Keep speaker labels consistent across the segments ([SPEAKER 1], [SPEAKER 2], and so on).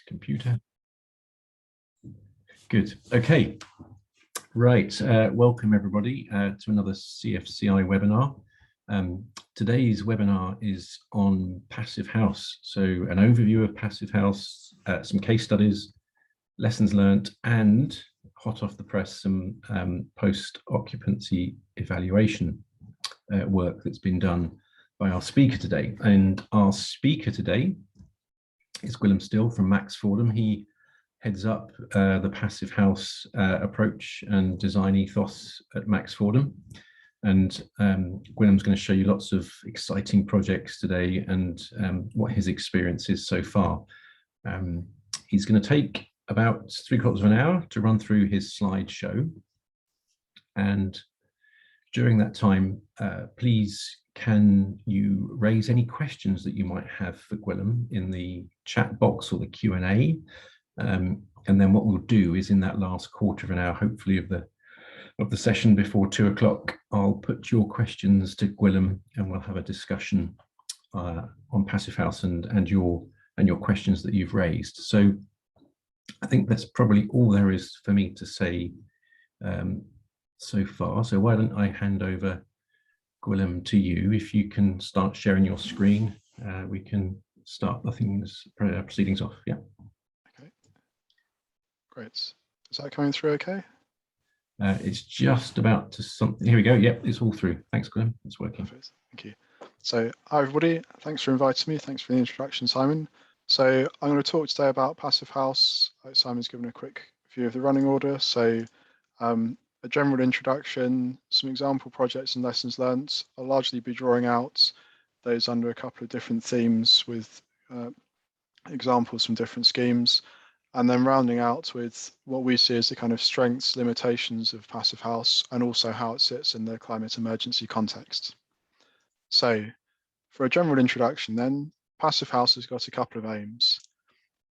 [SPEAKER 1] computer. Good. Okay. Right. Welcome everybody to another CFCI webinar. Today's webinar is on Passivhaus. So an overview of Passivhaus, some case studies, lessons learnt, and hot off the press, some post-occupancy evaluation work that's been done by our speaker today. And our speaker today is Gwilym Still from Max Fordham. He heads up the Passivhaus approach and design ethos at Max Fordham. And Gwilym's going to show you lots of exciting projects today and what his experience is so far. He's going to take about 3/4 of an hour to run through his slideshow. And during that time, please can you raise any questions that you might have for Gwilym in the chat box or the Q&A. And then what we'll do is in that last 1/4 of an hour, hopefully of the session before 2 o'clock, I'll put your questions to Gwilym and we'll have a discussion on Passivhaus and your questions that you've raised. So I think that's probably all there is for me to say so far. So why don't I hand over, Gwilym, to you. If you can start sharing your screen, we can start the proceedings off. Yeah.
[SPEAKER 2] Okay. Great. Is that coming through okay?
[SPEAKER 1] It's just about to something. Here we go. Yep, it's all through. Thanks, Gwilym. It's working.
[SPEAKER 2] Perfect. Thank you. So hi everybody. Thanks for inviting me. Thanks for the introduction, Simon. So I'm going to talk today about Passivhaus. Simon's given a quick view of the running order. So a general introduction, some example projects and lessons learnt. I'll largely be drawing out those under a couple of different themes with examples from different schemes, and then rounding out with what we see as the kind of strengths, limitations of Passivhaus, and also how it sits in the climate emergency context. So for a general introduction then, Passivhaus has got a couple of aims.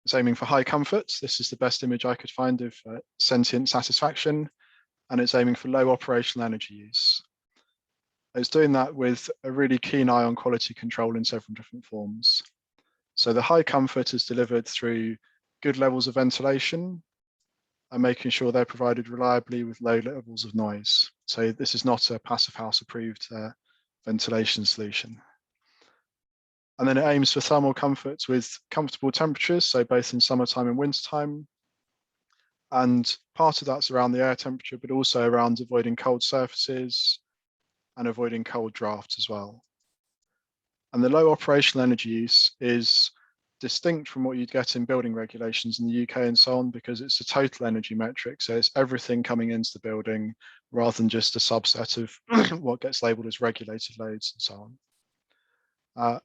[SPEAKER 2] It's aiming for high comfort. This is the best image I could find of sentient satisfaction. And it's aiming for low operational energy use. It's doing that with a really keen eye on quality control in several different forms. So the high comfort is delivered through good levels of ventilation and making sure they're provided reliably with low levels of noise. So this is not a Passivhaus approved ventilation solution. And then it aims for thermal comfort with comfortable temperatures, so both in summertime and wintertime. And part of that's around the air temperature, but also around avoiding cold surfaces and avoiding cold drafts as well. And the low operational energy use is distinct from what you'd get in building regulations in the UK and so on, because it's a total energy metric. So it's everything coming into the building rather than just a subset of what gets labeled as regulated loads and so on.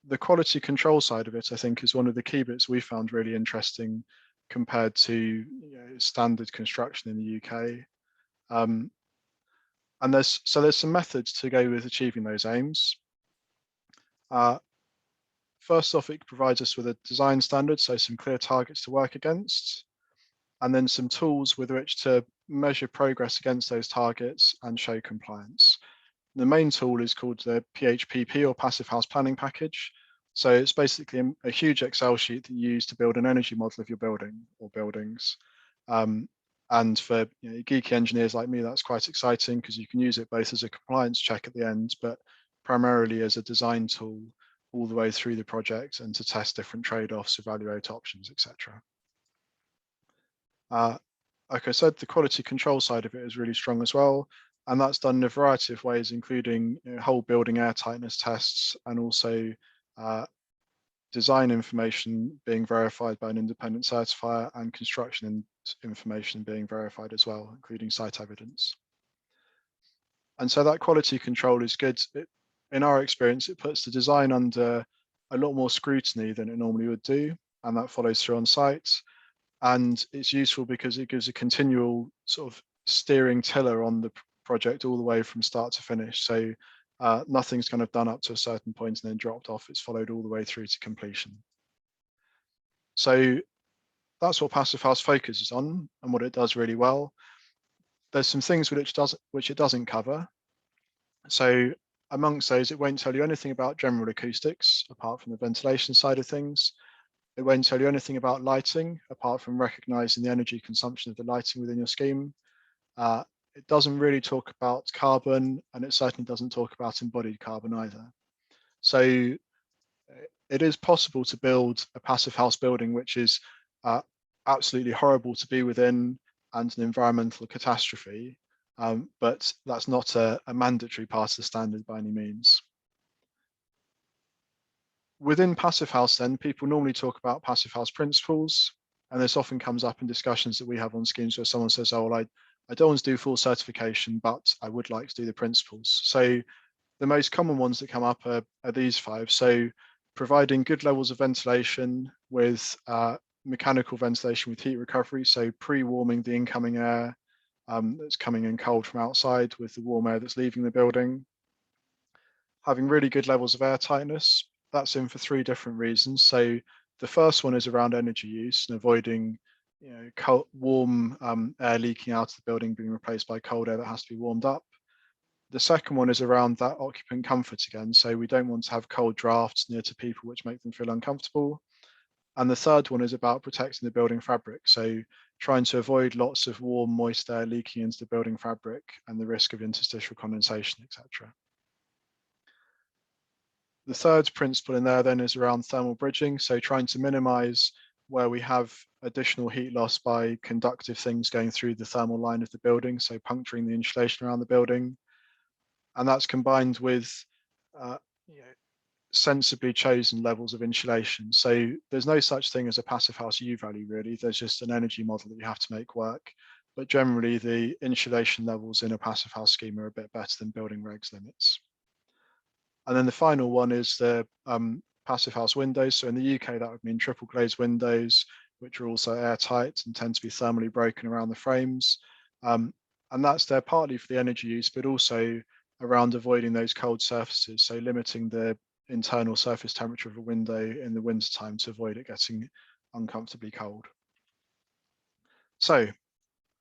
[SPEAKER 2] The quality control side of it, I think, is one of the key bits we found really interesting compared to standard construction in the UK. And there's some methods to go with achieving those aims. First off, it provides us with a design standard, so some clear targets to work against, and then some tools with which to measure progress against those targets and show compliance. The main tool is called the PHPP, or Passivhaus Planning Package. So it's basically a huge Excel sheet that you use to build an energy model of your building or buildings. And for geeky engineers like me, that's quite exciting because you can use it both as a compliance check at the end, but primarily as a design tool all the way through the project and to test different trade-offs, evaluate options, etc. Like I said, the quality control side of it is really strong as well. And that's done in a variety of ways, including whole building air tightness tests and also design information being verified by an independent certifier and construction information being verified as well, including site evidence. And so that quality control is good. In our experience, it puts the design under a lot more scrutiny than it normally would do, and that follows through on site. And it's useful because it gives a continual sort of steering tiller on the project all the way from start to finish. So nothing's kind of done up to a certain point and then dropped off. It's followed all the way through to completion. So that's what Passivhaus focuses on and what it does really well. There's some things which it doesn't cover. So amongst those, it won't tell you anything about general acoustics, apart from the ventilation side of things. It won't tell you anything about lighting, apart from recognizing the energy consumption of the lighting within your scheme. It doesn't really talk about carbon, and it certainly doesn't talk about embodied carbon either. So it is possible to build a passive house building which is absolutely horrible to be within and an environmental catastrophe, but that's not a mandatory part of the standard by any means. Within passive house then, people normally talk about passive house principles, and this often comes up in discussions that we have on schemes where someone says, oh, well, I don't want to do full certification, but I would like to do the principles. So the most common ones that come up are these 5. So providing good levels of ventilation with mechanical ventilation with heat recovery, so pre-warming the incoming air that's coming in cold from outside with the warm air that's leaving the building. Having really good levels of air tightness, that's in for 3 different reasons. So the first one is around energy use and avoiding cold, warm air leaking out of the building being replaced by cold air that has to be warmed up. The second one is around that occupant comfort again. So we don't want to have cold drafts near to people which make them feel uncomfortable. And the third one is about protecting the building fabric. So trying to avoid lots of warm, moist air leaking into the building fabric and the risk of interstitial condensation, etc. The third principle in there then is around thermal bridging. So trying to minimize where we have additional heat loss by conductive things going through the thermal line of the building. So puncturing the insulation around the building. And that's combined with sensibly chosen levels of insulation. So there's no such thing as a passive house U value really. There's just an energy model that you have to make work. But generally the insulation levels in a passive house scheme are a bit better than building regs limits. And then the final one is the passive house windows. So in the UK, that would mean triple glazed windows, which are also airtight and tend to be thermally broken around the frames. And that's there partly for the energy use, but also around avoiding those cold surfaces. So limiting the internal surface temperature of a window in the winter time to avoid it getting uncomfortably cold. So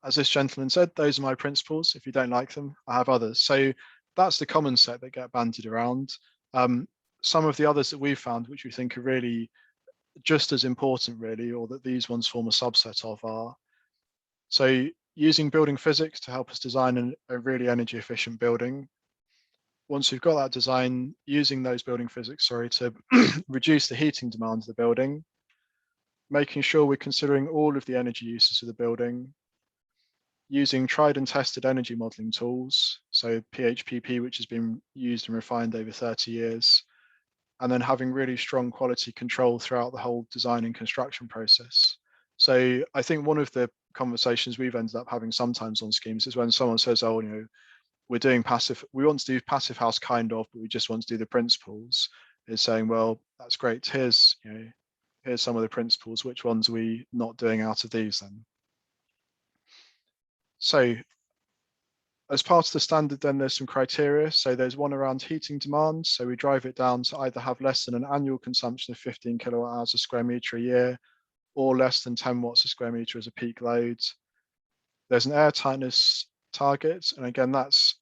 [SPEAKER 2] as this gentleman said, those are my principles. If you don't like them, I have others. So that's the common set that get bandied around. Some of the others that we've found, which we think are really just as important really, or that these ones form a subset of, are so using building physics to help us design a really energy efficient building. Once we've got that design, using those building physics, to reduce the heating demand of the building, making sure we're considering all of the energy uses of the building, using tried and tested energy modeling tools, so PHPP, which has been used and refined over 30 years, and then having really strong quality control throughout the whole design and construction process. So I think one of the conversations we've ended up having sometimes on schemes is when someone says, oh, we're doing passive, we want to do passive house kind of, but we just want to do the principles, is saying, well, that's great. Here's some of the principles. Which ones are we not doing out of these then? So as part of the standard, then there's some criteria. So there's one around heating demand. So we drive it down to either have less than an annual consumption of 15 kilowatt hours a square meter a year, or less than 10 watts a square meter as a peak load. There's an air tightness target, and again, that's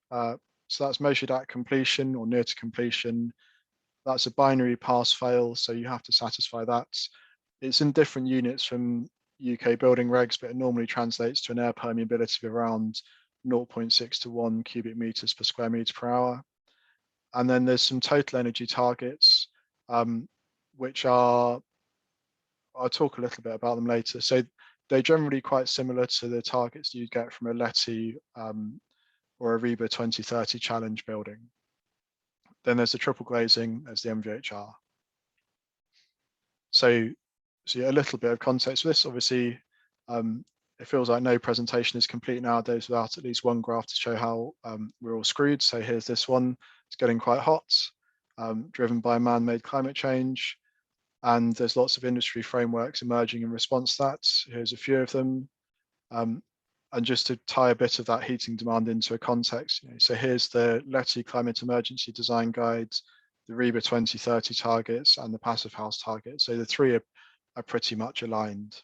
[SPEAKER 2] measured at completion or near to completion. That's a binary pass fail, so you have to satisfy that. It's in different units from UK building regs, but it normally translates to an air permeability of around 0.6 to 1 cubic meters per square meter per hour. And then there's some total energy targets, which are, I'll talk a little bit about them later. So they're generally quite similar to the targets you'd get from a LETI or a REBA 2030 challenge building. Then there's the triple glazing, there's the MVHR. So a little bit of context for this. Obviously, it feels like no presentation is complete nowadays without at least one graph to show how we're all screwed. So here's this one. It's getting quite hot, driven by man-made climate change. And there's lots of industry frameworks emerging in response to that. Here's a few of them. And just to tie a bit of that heating demand into a context, so here's the LETI Climate Emergency Design Guide, the REBA 2030 targets, and the Passive House targets. So the three are pretty much aligned.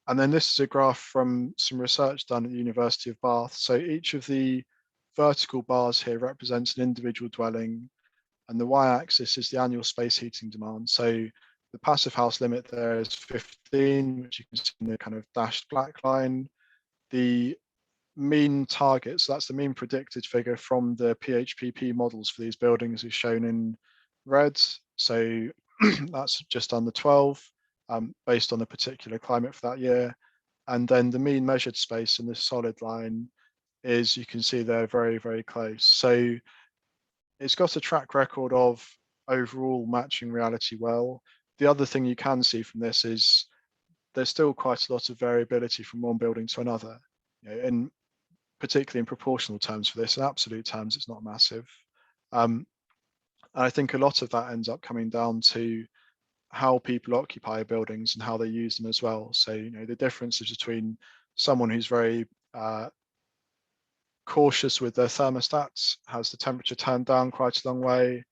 [SPEAKER 2] And then this is a graph from some research done at the University of Bath. So each of the vertical bars here represents an individual dwelling, and the y-axis is the annual space heating demand. So the passive house limit there is 15, which you can see in the kind of dashed black line. The mean target, so that's the mean predicted figure from the PHPP models for these buildings, is shown in red. So that's just under 12, based on a particular climate for that year. And then the mean measured space in this solid line is, you can see they're very, very close. So it's got a track record of overall matching reality well. The other thing you can see from this is there's still quite a lot of variability from one building to another, and particularly in proportional terms for this. In absolute terms, it's not massive. And I think a lot of that ends up coming down to how people occupy buildings and how they use them as well. So, the differences between someone who's very cautious with their thermostats, has the temperature turned down quite a long way,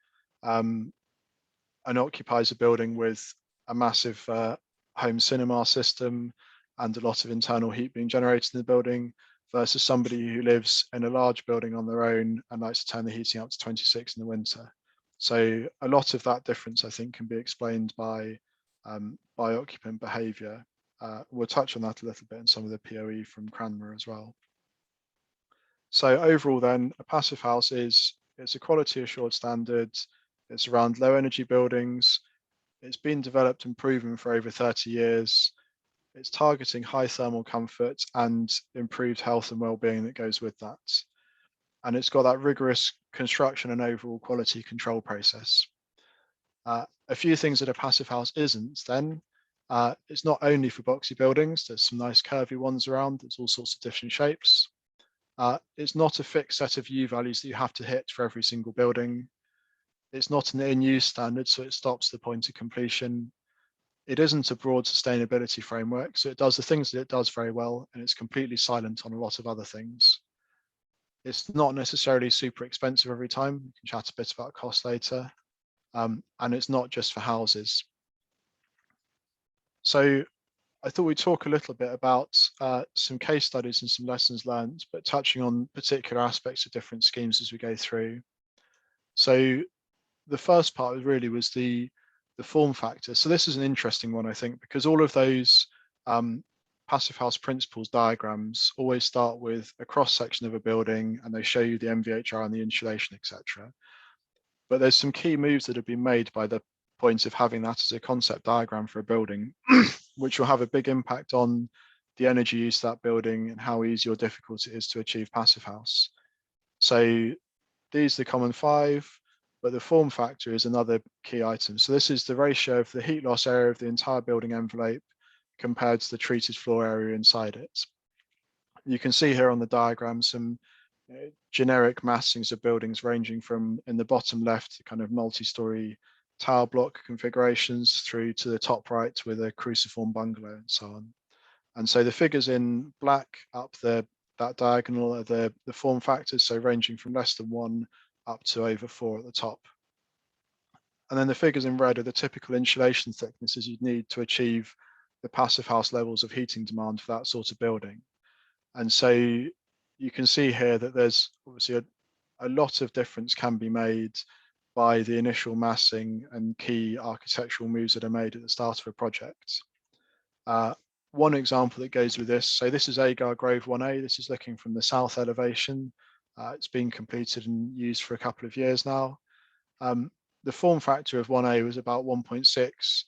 [SPEAKER 2] and occupies a building with a massive home cinema system and a lot of internal heat being generated in the building, versus somebody who lives in a large building on their own and likes to turn the heating up to 26 in the winter. So a lot of that difference, I think, can be explained by occupant behaviour. We'll touch on that a little bit in some of the POE from Cranmer as well. So overall then, a passive house it's a quality assured standard. It's around low energy buildings. It's been developed and proven for over 30 years. It's targeting high thermal comfort and improved health and well-being that goes with that. And it's got that rigorous construction and overall quality control process. A few things that a passive house isn't then. It's not only for boxy buildings. There's some nice curvy ones around. There's all sorts of different shapes. It's not a fixed set of U values that you have to hit for every single building. It's not an in-use standard, so it stops the point of completion. It isn't a broad sustainability framework, so it does the things that it does very well, and it's completely silent on a lot of other things. It's not necessarily super expensive every time. We can chat a bit about cost later. And it's not just for houses. So I thought we'd talk a little bit about some case studies and some lessons learned, but touching on particular aspects of different schemes as we go through. So the first part really was the form factor. So this is an interesting one, I think, because all of those passive house principles diagrams always start with a cross section of a building, and they show you the MVHR and the insulation, etc. But there's some key moves that have been made by the point of having that as a concept diagram for a building, which will have a big impact on the energy use of that building and how easy or difficult it is to achieve passive house. So these are the common 5. But the form factor is another key item. So this is the ratio of the heat loss area of the entire building envelope compared to the treated floor area inside it. You can see here on the diagram some generic massings of buildings ranging from, in the bottom left, kind of multi-story tower block configurations through to the top right with a cruciform bungalow and so on. And so the figures in black up that diagonal are the form factors, so ranging from less than 1 up to over 4 at the top. And then the figures in red are the typical insulation thicknesses you'd need to achieve the passive house levels of heating demand for that sort of building. And so you can see here that there's obviously a lot of difference can be made by the initial massing and key architectural moves that are made at the start of a project. One example that goes with this, so this is Agar Grove 1A. This is looking from the south elevation. It's been completed and used for a couple of years now. The form factor of 1A was about 1.6,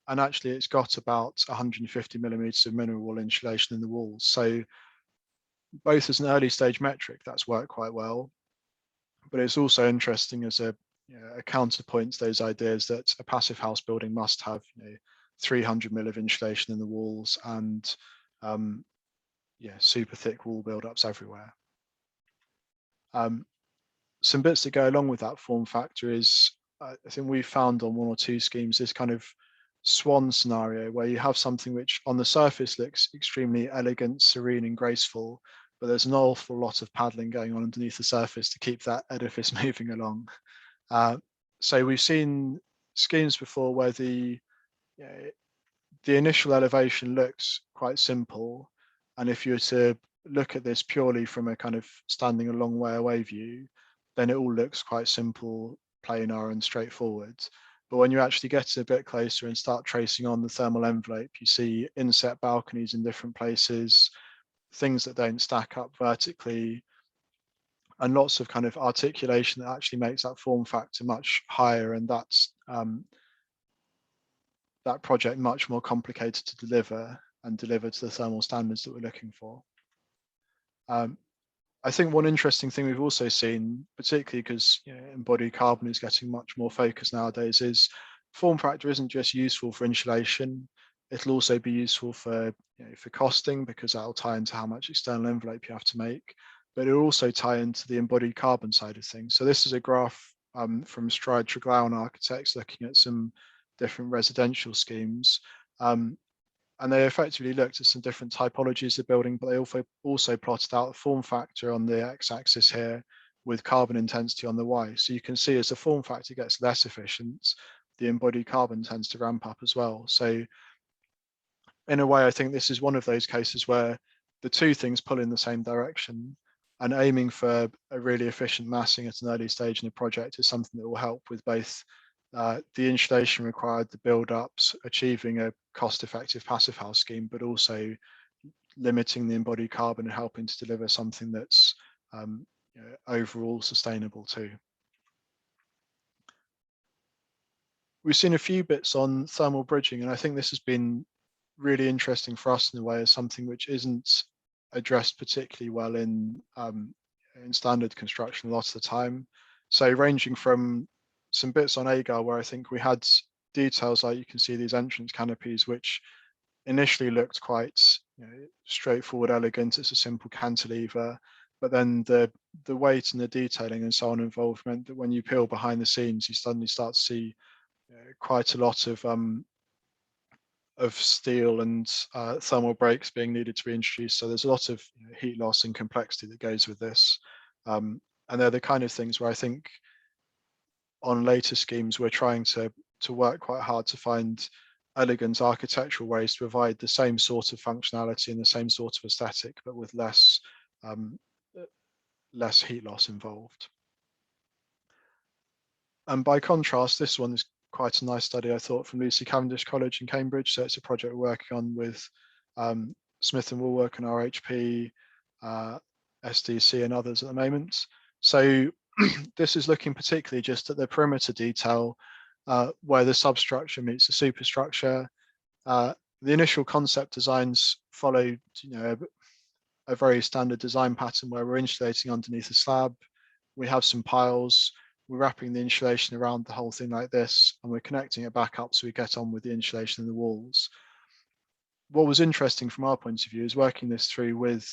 [SPEAKER 2] and actually it's got about 150 millimeters of mineral wool insulation in the walls. So both as an early stage metric, that's worked quite well, but it's also interesting as a counterpoint to those ideas that a passive house building must have 300 mil of insulation in the walls and super thick wall buildups everywhere. Some bits that go along with that form factor is, I think we found on 1 or 2 schemes, this kind of swan scenario where you have something which on the surface looks extremely elegant, serene and graceful, but there's an awful lot of paddling going on underneath the surface to keep that edifice moving along. So we've seen schemes before where the initial elevation looks quite simple, and if you were to look at this purely from a kind of standing a long way away view, then it all looks quite simple planar and straightforward. But when you actually get a bit closer and start tracing on the thermal envelope, you see inset balconies in different places, things that don't stack up vertically, and lots of kind of articulation that actually makes that form factor much higher, and that's that project much more complicated to deliver and deliver to the thermal standards that we're looking for. I think one interesting thing we've also seen, particularly because embodied carbon is getting much more focused nowadays, is form factor isn't just useful for insulation. It'll also be useful for for costing, because that'll tie into how much external envelope you have to make. But it'll also tie into the embodied carbon side of things. So this is a graph from Stride Treglown Architects looking at some different residential schemes. And they effectively looked at some different typologies of building, but they also plotted out the form factor on the x-axis here with carbon intensity on the y. So you can see as the form factor gets less efficient, the embodied carbon tends to ramp up as well. So in a way, I think this is one of those cases where the two things pull in the same direction, and aiming for a really efficient massing at an early stage in the project is something that will help with both the insulation required, the build-ups, achieving a cost-effective passive house scheme, but also limiting the embodied carbon and helping to deliver something that's overall sustainable too. We've seen a few bits on thermal bridging, and I think this has been really interesting for us in a way as something which isn't addressed particularly well in standard construction a lot of the time. So ranging from some bits on Agar where I think we had details like you can see these entrance canopies, which initially looked quite straightforward, elegant. It's a simple cantilever, but then the weight and the detailing and so on involved meant that when you peel behind the scenes, you suddenly start to see quite a lot of steel and thermal breaks being needed to be introduced. So there's a lot of heat loss and complexity that goes with this. And they're the kind of things where I think on later schemes, we're trying to work quite hard to find elegant architectural ways to provide the same sort of functionality and the same sort of aesthetic, but with less heat loss involved. And by contrast, this one is quite a nice study, I thought, from Lucy Cavendish College in Cambridge. So it's a project we're working on with Smith and Woolwork and RHP, SDC and others at the moment. So this is looking particularly just at the perimeter detail where the substructure meets the superstructure. The initial concept designs followed a very standard design pattern where we're insulating underneath a slab. We have some piles. We're wrapping the insulation around the whole thing like this, and we're connecting it back up so we get on with the insulation in the walls. What was interesting from our point of view is working this through with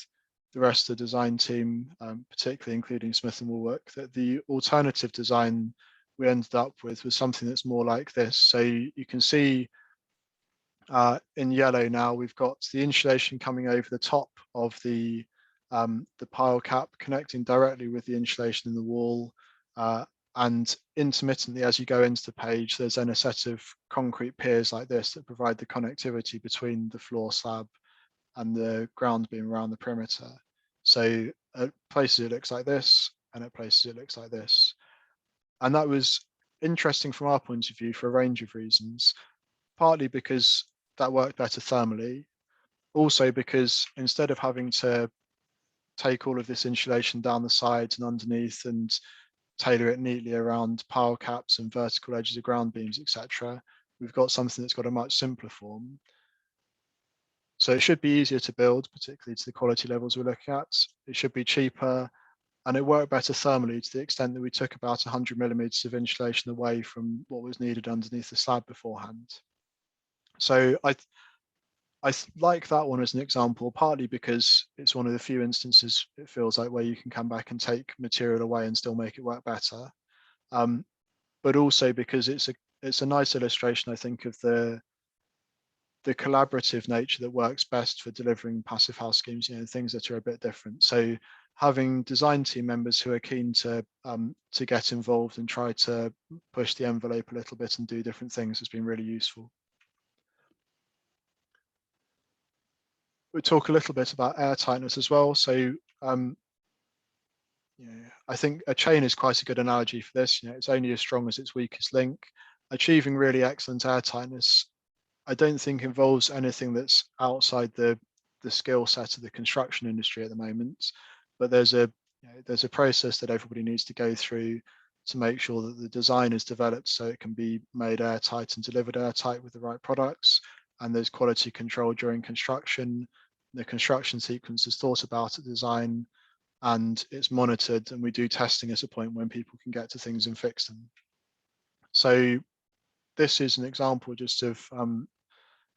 [SPEAKER 2] the rest of the design team, particularly including Smith and Woolwork, that the alternative design we ended up with was something that's more like this. So you can see in yellow now, we've got the insulation coming over the top of the pile cap, connecting directly with the insulation in the wall. And intermittently, as you go into the page, there's then a set of concrete piers like this that provide the connectivity between the floor slab and the ground beam around the perimeter. So at places it looks like this, and at places it looks like this. And that was interesting from our point of view for a range of reasons, partly because that worked better thermally, also because instead of having to take all of this insulation down the sides and underneath and tailor it neatly around pile caps and vertical edges of ground beams, etc., we've got something that's got a much simpler form. So it should be easier to build, particularly to the quality levels we're looking at. It should be cheaper, and it worked better thermally to the extent that we took about 100 millimeters of insulation away from what was needed underneath the slab beforehand. So I like that one as an example, partly because it's one of the few instances, it feels like, where you can come back and take material away and still make it work better. But also because it's a nice illustration, I think, of the collaborative nature that works best for delivering passive house schemes, things that are a bit different. So having design team members who are keen to get involved and try to push the envelope a little bit and do different things has been really useful. We'll talk a little bit about air tightness as well. So I think a chain is quite a good analogy for this. It's only as strong as its weakest link. Achieving really excellent airtightness, I don't think involves anything that's outside the skill set of the construction industry at the moment. But there's a process that everybody needs to go through to make sure that the design is developed so it can be made airtight and delivered airtight with the right products. And there's quality control during construction. The construction sequence is thought about at design, and it's monitored, and we do testing at a point when people can get to things and fix them. So this is an example just of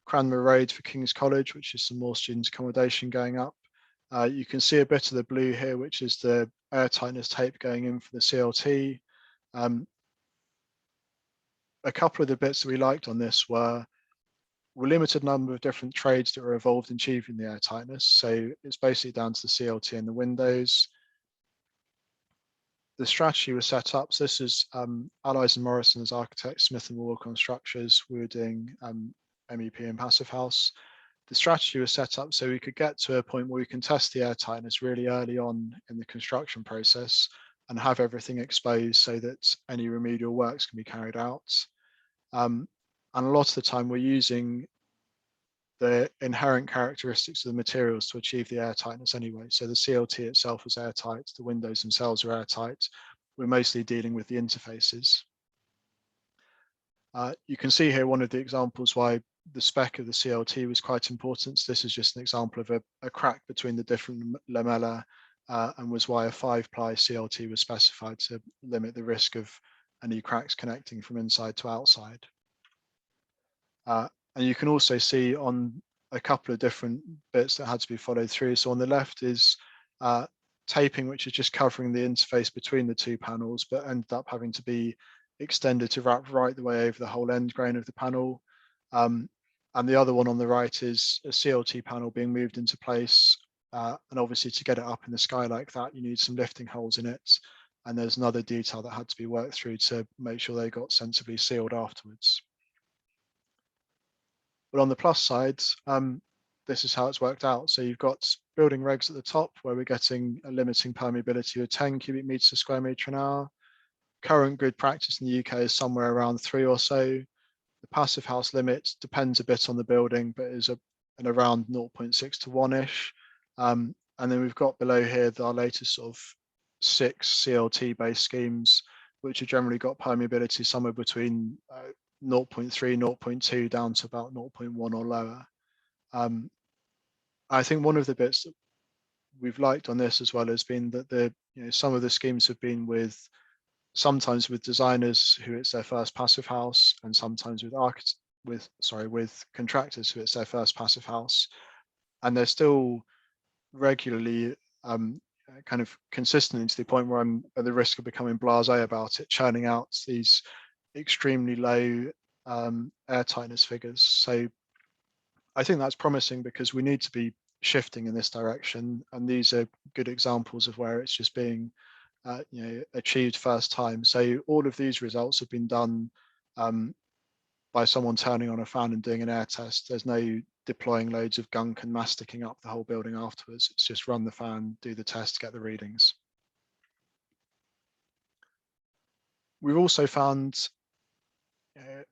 [SPEAKER 2] Cranmer Road for King's College, which is some more student accommodation going up. You can see a bit of the blue here, which is the airtightness tape going in for the CLT. A couple of the bits that we liked on this were limited number of different trades that were involved in achieving the airtightness. So it's basically down to the CLT and the windows. The strategy was set up. So this is Allies and Morrison as architects, Smith and Walker on structures. We were doing MEP and Passivhaus. The strategy was set up so we could get to a point where we can test the airtightness really early on in the construction process and have everything exposed so that any remedial works can be carried out. And a lot of the time we're using the inherent characteristics of the materials to achieve the airtightness anyway. So the CLT itself is airtight, the windows themselves are airtight. We're mostly dealing with the interfaces. You can see here one of the examples why the spec of the CLT was quite important. So this is just an example of a crack between the different lamella, and was why a 5-ply CLT was specified to limit the risk of any cracks connecting from inside to outside. And you can also see on a couple of different bits that had to be followed through. So on the left is taping, which is just covering the interface between the two panels, but ended up having to be extended to wrap right the way over the whole end grain of the panel. And the other one on the right is a CLT panel being moved into place. And obviously to get it up in the sky like that, you need some lifting holes in it. And there's another detail that had to be worked through to make sure they got sensibly sealed afterwards. But on the plus side, this is how it's worked out. So you've got building regs at the top where we're getting a limiting permeability of 10 cubic meters per square meter an hour. Current grid practice in the UK is somewhere around 3 or so. The Passivhaus limit depends a bit on the building, but is an around 0.6 to 1-ish. And then we've got below here our latest sort of 6 CLT-based schemes, which have generally got permeability somewhere between 0.3, 0.2 down to about 0.1 or lower. I think one of the bits that we've liked on this as well has been that some of the schemes have been sometimes with designers who it's their first Passivhaus, and sometimes with contractors who it's their first Passivhaus, and they're still regularly kind of consistent to the point where I'm at the risk of becoming blasé about it, churning out these extremely low airtightness figures. So I think that's promising because we need to be shifting in this direction, and these are good examples of where it's just being achieved first time. So all of these results have been done by someone turning on a fan and doing an air test. There's no deploying loads of gunk and masticking up the whole building afterwards. It's just run the fan, do the test, get the readings. We've also found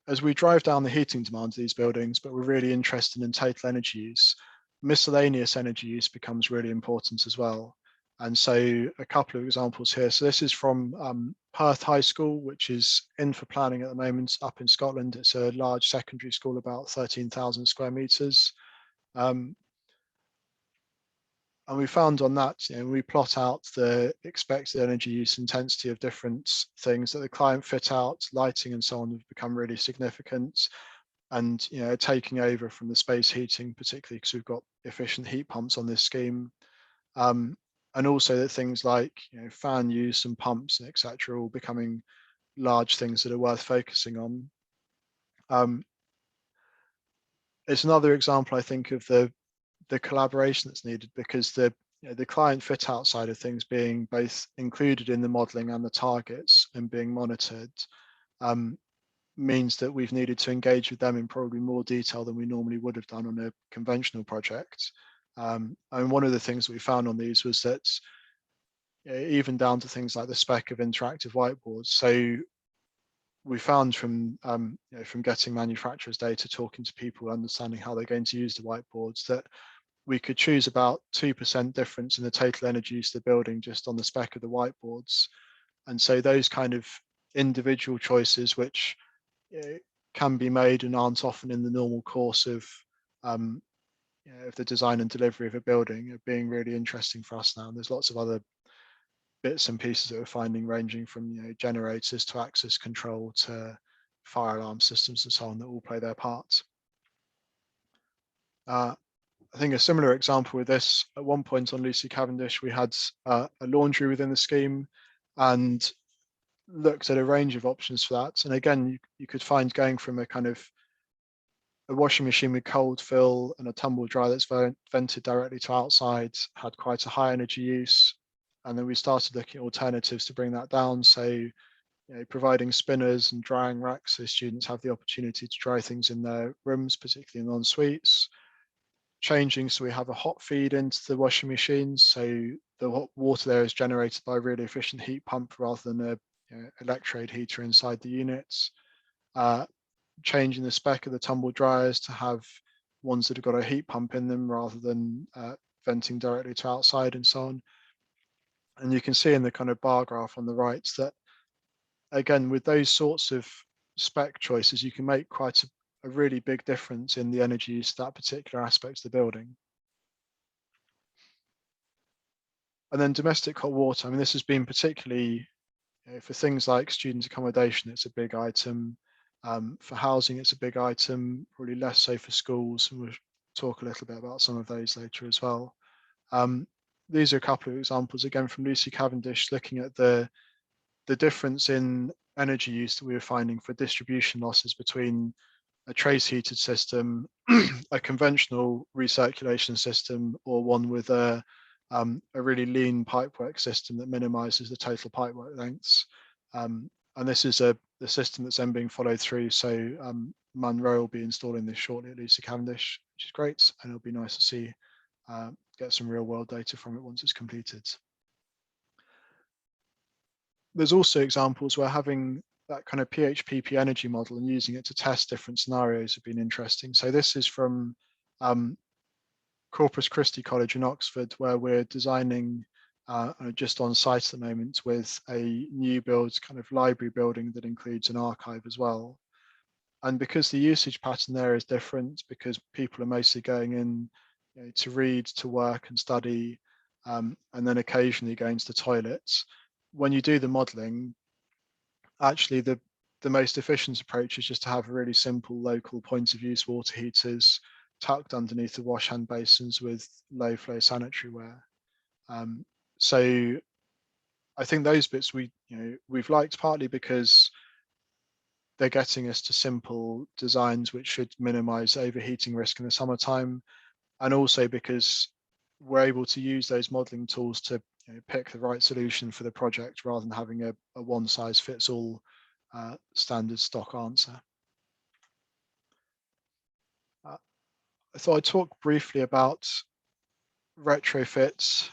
[SPEAKER 2] as we drive down the heating demand of these buildings, but we're really interested in total energy use, miscellaneous energy use becomes really important as well. And so a couple of examples here. So this is from Perth High School, which is in for planning at the moment up in Scotland. It's a large secondary school, about 13,000 square meters. And we found on that, we plot out the expected energy use intensity of different things that the client fit out, lighting and so on have become really significant. And taking over from the space heating, particularly because we've got efficient heat pumps on this scheme. And also that things like fan use and pumps, etc., are all becoming large things that are worth focusing on. It's another example, I think, of the collaboration that's needed, because the client fit out side of things being both included in the modeling and the targets and being monitored means that we've needed to engage with them in probably more detail than we normally would have done on a conventional project. And one of the things that we found on these was that even down to things like the spec of interactive whiteboards. So we found from from getting manufacturers' data, talking to people, understanding how they're going to use the whiteboards, that we could choose about 2% difference in the total energy use of the building just on the spec of the whiteboards. And so those kind of individual choices, which can be made and aren't often in the normal course of the design and delivery of a building, are being really interesting for us now. And there's lots of other bits and pieces that we're finding, ranging from generators to access control to fire alarm systems and so on, that all play their part. I think a similar example with this, at one point on Lucy Cavendish, we had a laundry within the scheme and looked at a range of options for that. And again, you could find going from a kind of a washing machine with cold fill and a tumble dryer that's vented directly to outside had quite a high energy use. And then we started looking at alternatives to bring that down. So providing spinners and drying racks so students have the opportunity to dry things in their rooms, particularly in en-suites. Changing so we have a hot feed into the washing machines, so the hot water there is generated by a really efficient heat pump rather than a electrode heater inside the units. Changing the spec of the tumble dryers to have ones that have got a heat pump in them rather than venting directly to outside and so on. And you can see in the kind of bar graph on the right that, again, with those sorts of spec choices, you can make quite a really big difference in the energy use of that particular aspect of the building. And then domestic hot water, I mean, this has been particularly, for things like student accommodation, it's a big item. For housing, it's a big item, probably less so for schools, and we'll talk a little bit about some of those later as well. These are a couple of examples, again, from Lucy Cavendish, looking at the difference in energy use that we were finding for distribution losses between a trace heated system, a conventional recirculation system, or one with a really lean pipework system that minimizes the total pipework lengths. And this is the system that's then being followed through. So Munro will be installing this shortly at Lucy Cavendish, which is great. And it'll be nice to see, get some real world data from it once it's completed. There's also examples where having that kind of PHPP energy model and using it to test different scenarios have been interesting. So this is from Corpus Christi College in Oxford, where we're designing just on site at the moment with a new build kind of library building that includes an archive as well. And because the usage pattern there is different, because people are mostly going in to read, to work and study, and then occasionally going to the toilets, when you do the modeling, actually the most efficient approach is just to have a really simple local point of use water heaters tucked underneath the wash hand basins with low flow sanitary ware. So I think those bits we've liked, partly because they're getting us to simple designs which should minimize overheating risk in the summertime, and also because we're able to use those modeling tools to pick the right solution for the project rather than having a one size fits all standard stock answer. I thought I'd talk briefly about retrofits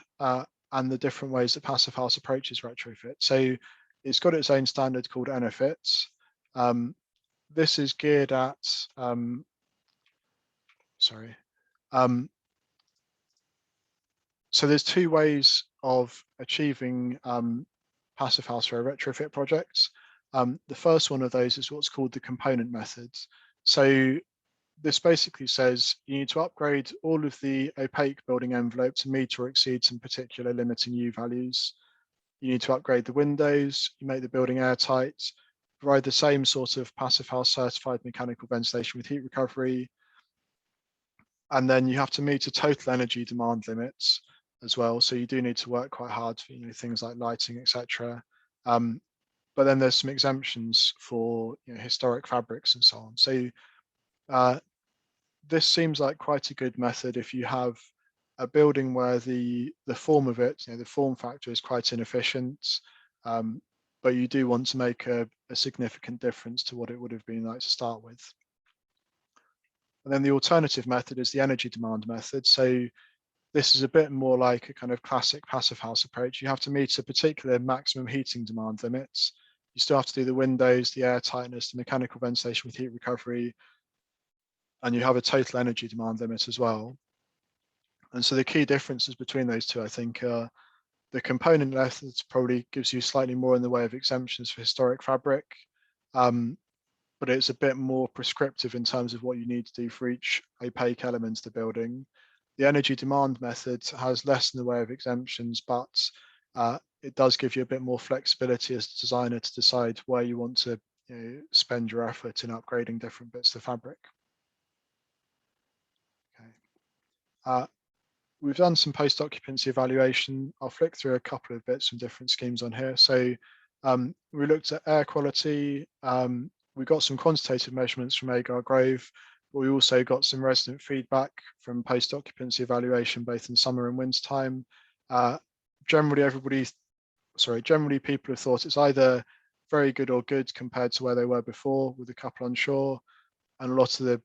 [SPEAKER 2] and the different ways that Passivhaus approaches retrofit. So it's got its own standard called NFIT. This is geared at, so there's two ways of achieving Passivhaus for a retrofit project. The first one of those is what's called the component method. So this basically says you need to upgrade all of the opaque building envelope to meet or exceed some particular limiting U values. You need to upgrade the windows, you make the building airtight, provide the same sort of Passivhaus certified mechanical ventilation with heat recovery, and then you have to meet a total energy demand limits as well. So you do need to work quite hard for things like lighting, etc. But then there's some exemptions for historic fabrics and so on. So this seems like quite a good method if you have a building where the form of it, the form factor is quite inefficient, but you do want to make a significant difference to what it would have been like to start with. And then the alternative method is the energy demand method. So this is a bit more like a kind of classic passive house approach. You have to meet a particular maximum heating demand limits. You still have to do the windows, the air tightness, the mechanical ventilation with heat recovery, and you have a total energy demand limit as well. And so the key differences between those two, I think, are the component methods probably gives you slightly more in the way of exemptions for historic fabric, but it's a bit more prescriptive in terms of what you need to do for each opaque element of the building. The energy demand method has less in the way of exemptions, but it does give you a bit more flexibility as a designer to decide where you want to spend your effort in upgrading different bits of fabric. Okay. We've done some post-occupancy evaluation. I'll flick through a couple of bits from different schemes on here. So we looked at air quality. We got some quantitative measurements from Agar Grove, but we also got some resident feedback from post-occupancy evaluation, both in summer and winter time. Generally, people have thought it's either very good or good compared to where they were before, with a couple unsure. And a lot of the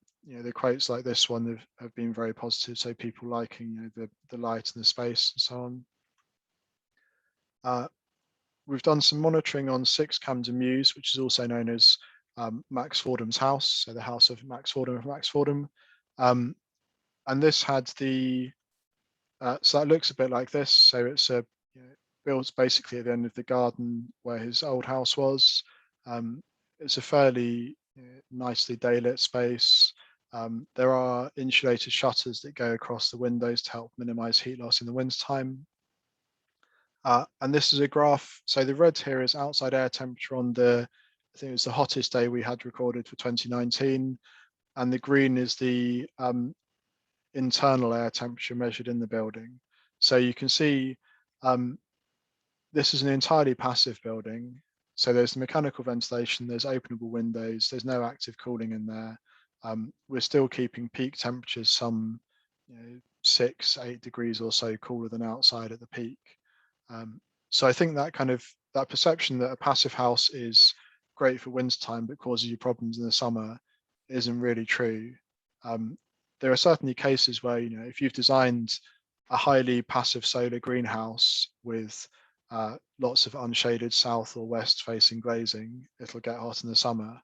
[SPEAKER 2] quotes like this one have been very positive. So people liking the light and the space and so on. We've done some monitoring on 6 Camden Mews, which is also known as Max Fordham's house, so the house of Max Fordham of Max Fordham. And this had so that looks a bit like this. So it's built basically at the end of the garden where his old house was. It's a fairly nicely daylit space. There are insulated shutters that go across the windows to help minimize heat loss in the wintertime. And this is a graph. So the red here is outside air temperature on I think it was the hottest day we had recorded for 2019. And the green is the internal air temperature measured in the building. So you can see this is an entirely passive building. So there's the mechanical ventilation, there's openable windows, there's no active cooling in there. We're still keeping peak temperatures some 6-8 degrees or so cooler than outside at the peak. So I think that perception that a passive house is great for wintertime but causes you problems in the summer isn't really true. There are certainly cases where if you've designed a highly passive solar greenhouse with lots of unshaded south or west facing glazing, it'll get hot in the summer.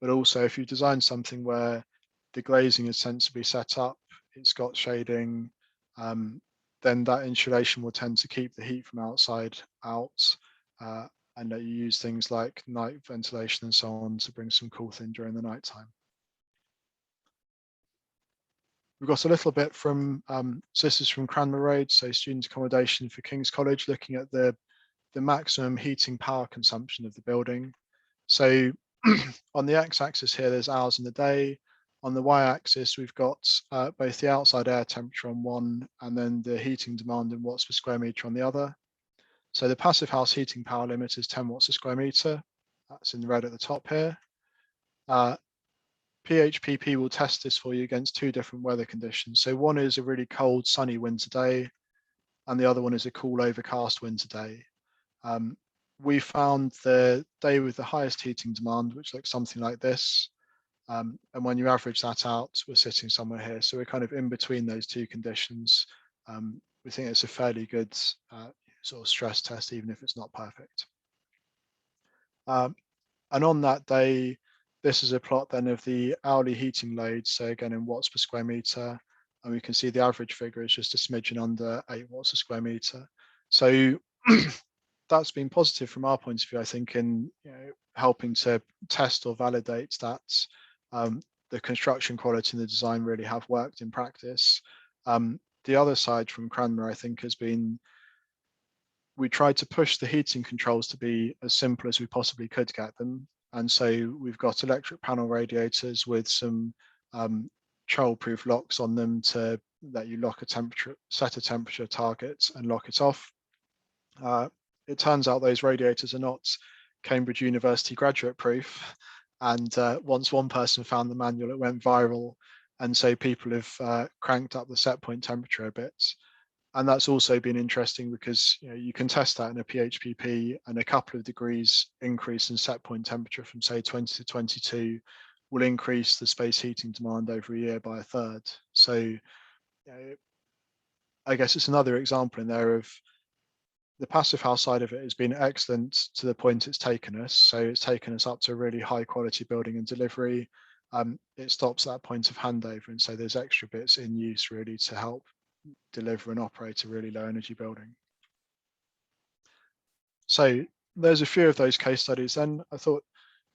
[SPEAKER 2] But also if you design something where the glazing is sensibly set up, it's got shading, then that insulation will tend to keep the heat from outside out, and that you use things like night ventilation and so on to bring some cool in during the night time. We've got a little bit from, so this is from Cranmer Road, so student accommodation for King's College, looking at the maximum heating power consumption of the building. So on the x-axis here, there's hours in the day. On the y-axis, we've got both the outside air temperature on one and then the heating demand in watts per square meter on the other. So the passive house heating power limit is 10 watts a square meter. That's in red at the top here. PHPP will test this for you against 2 different weather conditions. So one is a really cold, sunny winter day, and the other one is a cool, overcast winter day. We found the day with the highest heating demand, which looks something like this. And when you average that out, we're sitting somewhere here. So we're kind of in between those 2 conditions. We think it's a fairly good sort of stress test, even if it's not perfect. And on that day, this is a plot then of the hourly heating load. So again, in watts per square meter, and we can see the average figure is just a smidgen under 8 watts a square meter. So that's been positive from our point of view, I think, in helping to test or validate that the construction quality and the design really have worked in practice. The other side from Cranmer, I think, has been we tried to push the heating controls to be as simple as we possibly could get them. And so we've got electric panel radiators with some child-proof locks on them to let you lock a temperature, set a temperature target and lock it off. It turns out those radiators are not Cambridge University graduate proof. And once one person found the manual, it went viral. And so people have cranked up the set point temperature a bit. And that's also been interesting because you can test that in a PHPP, and a couple of degrees increase in set point temperature from say 20 to 22 will increase the space heating demand over a year by 1/3. So I guess it's another example in there of the passive house side of it has been excellent to the point it's taken us. So it's taken us up to a really high quality building and delivery. It stops that point of handover, and so there's extra bits in use really to help deliver and operate a really low energy building. So there's a few of those case studies. Then I thought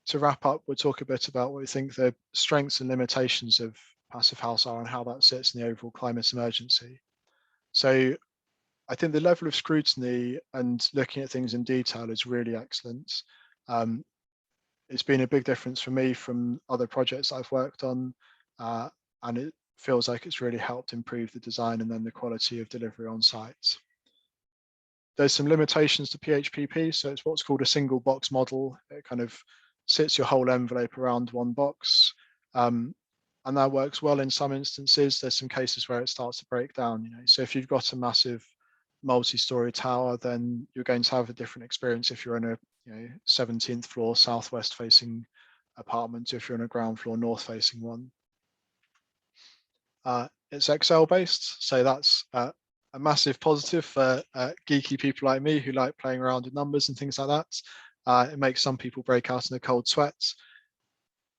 [SPEAKER 2] to wrap up, we'll talk a bit about what we think the strengths and limitations of passive house are and how that sits in the overall climate emergency. So I think the level of scrutiny and looking at things in detail is really excellent. It's been a big difference for me from other projects I've worked on, and it feels like it's really helped improve the design and then the quality of delivery on site. There's some limitations to PHPP, so it's what's called a single box model. It kind of sits your whole envelope around one box, and that works well in some instances. There's some cases where it starts to break down. So if you've got a massive multi-story tower, then you're going to have a different experience if you're in a 17th floor southwest facing apartment, if you're in a ground floor north facing one. It's Excel based, so that's a massive positive for geeky people like me who like playing around with numbers and things like that. It makes some people break out in a cold sweat.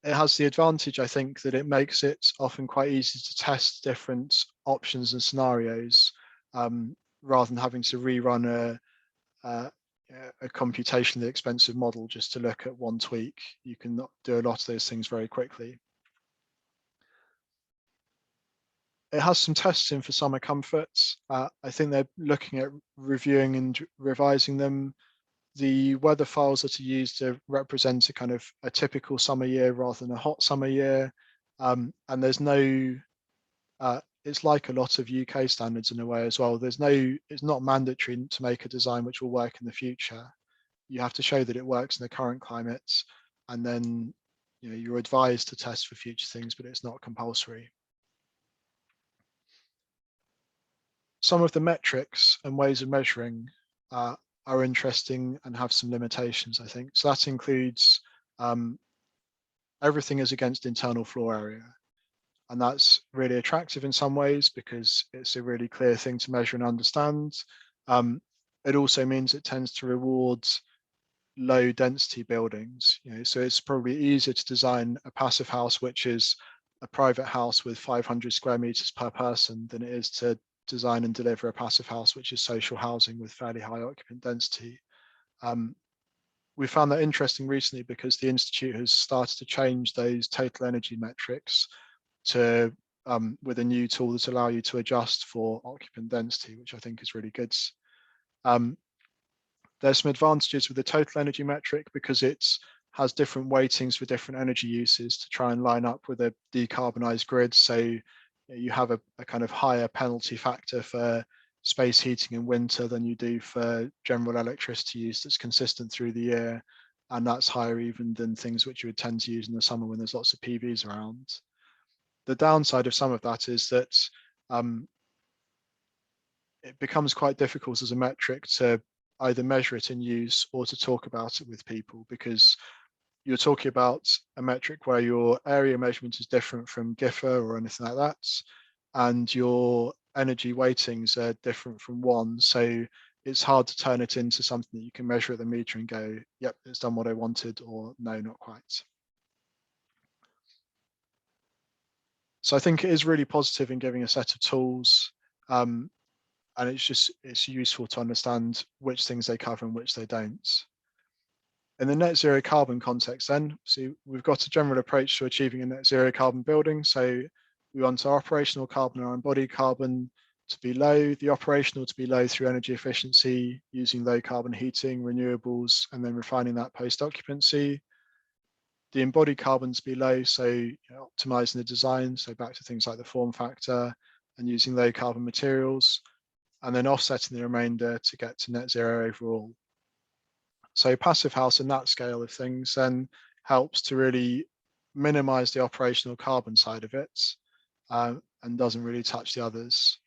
[SPEAKER 2] It has the advantage, I think, that it makes it often quite easy to test different options and scenarios, rather than having to rerun a computationally expensive model just to look at one tweak. You can do a lot of those things very quickly. It has some tests in for summer comforts. I think they're looking at reviewing and revising them. The weather files that are used to represent a kind of a typical summer year rather than a hot summer year. And there's no, it's like a lot of UK standards in a way as well. It's not mandatory to make a design which will work in the future. You have to show that it works in the current climate, and then you're advised to test for future things, but it's not compulsory. Some of the metrics and ways of measuring are interesting and have some limitations, I think. So that includes everything is against internal floor area. And that's really attractive in some ways because it's a really clear thing to measure and understand. It also means it tends to reward low density buildings. So it's probably easier to design a passive house, which is a private house with 500 square meters per person, than it is to design and deliver a passive house, which is social housing with fairly high occupant density. We found that interesting recently because the Institute has started to change those total energy metrics to with a new tool that allow you to adjust for occupant density, which I think is really good. There's some advantages with the total energy metric because it has different weightings for different energy uses to try and line up with a decarbonized grid. So you have a kind of higher penalty factor for space heating in winter than you do for general electricity use that's consistent through the year. And that's higher even than things which you would tend to use in the summer when there's lots of PVs around. The downside of some of that is that it becomes quite difficult as a metric to either measure it in use or to talk about it with people, because you're talking about a metric where your area measurement is different from GIFA or anything like that, and your energy weightings are different from one. So it's hard to turn it into something that you can measure at the meter and go, yep, it's done what I wanted, or no, not quite. So I think it is really positive in giving a set of tools, and it's useful to understand which things they cover and which they don't. In the net zero carbon context then, so we've got a general approach to achieving a net zero carbon building. So we want our operational carbon and our embodied carbon to be low, the operational to be low through energy efficiency, using low carbon heating, renewables, and then refining that post occupancy. The embodied carbon to be low, so optimizing the design, so back to things like the form factor and using low carbon materials, and then offsetting the remainder to get to net zero overall. So passive house in that scale of things then helps to really minimize the operational carbon side of it, and doesn't really touch the others.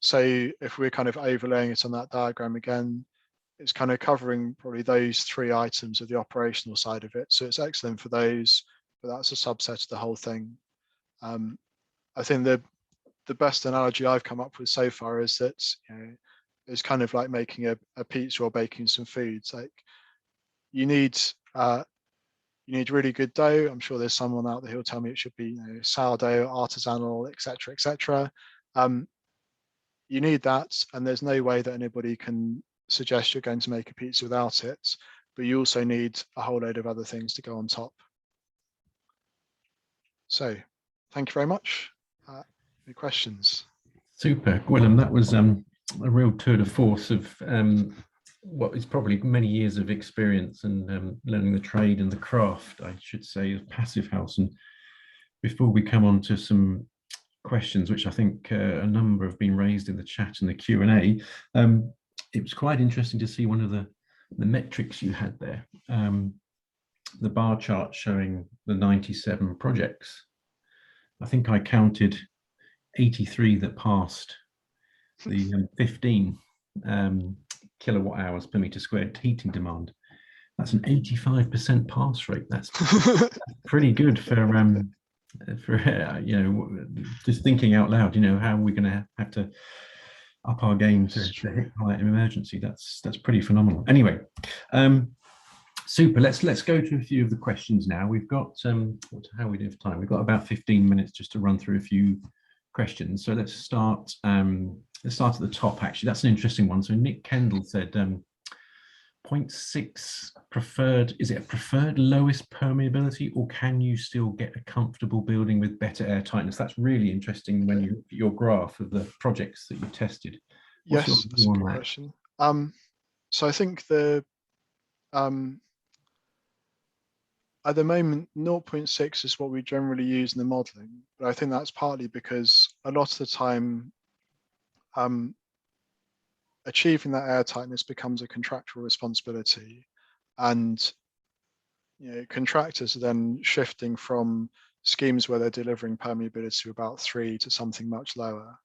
[SPEAKER 2] So if we're kind of overlaying it on that diagram again, it's kind of covering probably those three items of the operational side of it. So it's excellent for those, but that's a subset of the whole thing. I think the the best analogy I've come up with so far is that, you know, it's kind of like making a pizza or baking some foods. Like you need really good dough. I'm sure there's someone out there who'll tell me it should be, you know, sourdough, artisanal, etc., etc. You need that, and there's no way that anybody can suggest you're going to make a pizza without it. But you also need a whole load of other things to go on top. So, thank you very much. Any questions?
[SPEAKER 1] Super, Willem. That was a real tour de force of what is probably many years of experience and learning the trade and the craft, I should say, of Passivhaus. And before we come on to some questions, which I think a number have been raised in the chat and the Q&A, it was quite interesting to see one of the metrics you had there, the bar chart showing the 97 projects. I think I counted 83 that passed the 15 kilowatt hours per meter squared heating demand. That's an 85% pass rate. That's pretty good for you know, just thinking out loud, you know, how are we going to have to up our game to hit height in emergency? That's pretty phenomenal. Anyway, super. Let's go to a few of the questions now. We've got how are we doing for time? We've got about 15 minutes just to run through a few questions. So let's start at the top. Actually, that's an interesting one. So Nick Kendall said 0.6 preferred. Is it a preferred lowest permeability, or can you still get a comfortable building with better air tightness? That's really interesting when you look at your graph of the projects that you tested. What's
[SPEAKER 2] Yes, that's a good question. So I think the at the moment 0.6 is what we generally use in the modeling, but I think that's partly because a lot of the time achieving that air tightness becomes a contractual responsibility, and you know, contractors are then shifting from schemes where they're delivering permeability to about 3 to something much lower,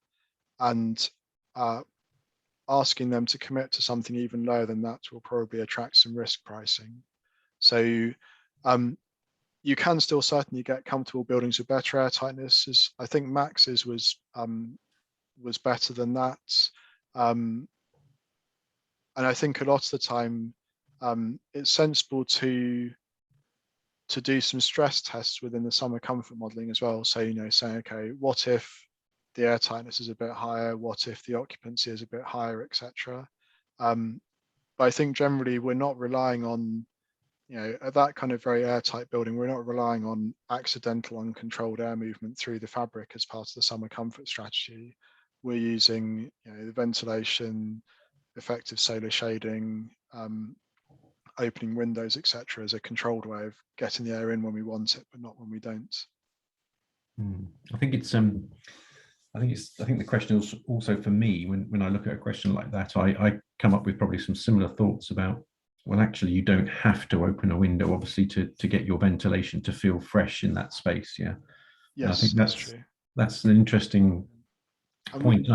[SPEAKER 2] and asking them to commit to something even lower than that will probably attract some risk pricing. So you can still certainly get comfortable buildings with better air tightness. I think Max's was better than that. And I think a lot of the time it's sensible to do some stress tests within the summer comfort modeling as well. So, you know, saying, okay, what if the air tightness is a bit higher? What if the occupancy is a bit higher, etc. But I think generally we're not relying on, you know, at that kind of very airtight building, we're not relying on accidental uncontrolled air movement through the fabric as part of the summer comfort strategy. We're using, you know, the ventilation, effective solar shading, opening windows, etc., as a controlled way of getting the air in when we want it, but not when we don't.
[SPEAKER 1] I think it's I think the question is also for me, when I look at a question like that, I come up with probably some similar thoughts about, well, actually, you don't have to open a window, obviously, to get your ventilation to feel fresh in that space. Yeah.
[SPEAKER 2] Yes,
[SPEAKER 1] I think
[SPEAKER 2] that's true.
[SPEAKER 1] That's an interesting point.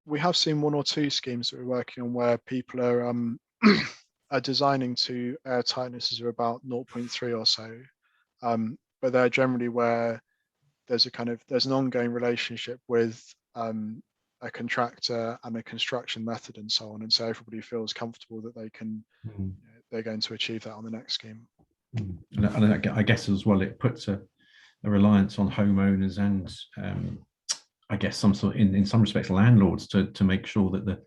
[SPEAKER 2] We have seen 1 or 2 schemes that we're working on where people are are designing to air tightnesses of about 0.3 or so, but they're generally where there's an ongoing relationship with a contractor and a construction method and so on, and so everybody feels comfortable that they can they're going to achieve that on the next scheme.
[SPEAKER 1] And I guess as well, it puts a reliance on homeowners and I guess some sort in some respects landlords to make sure that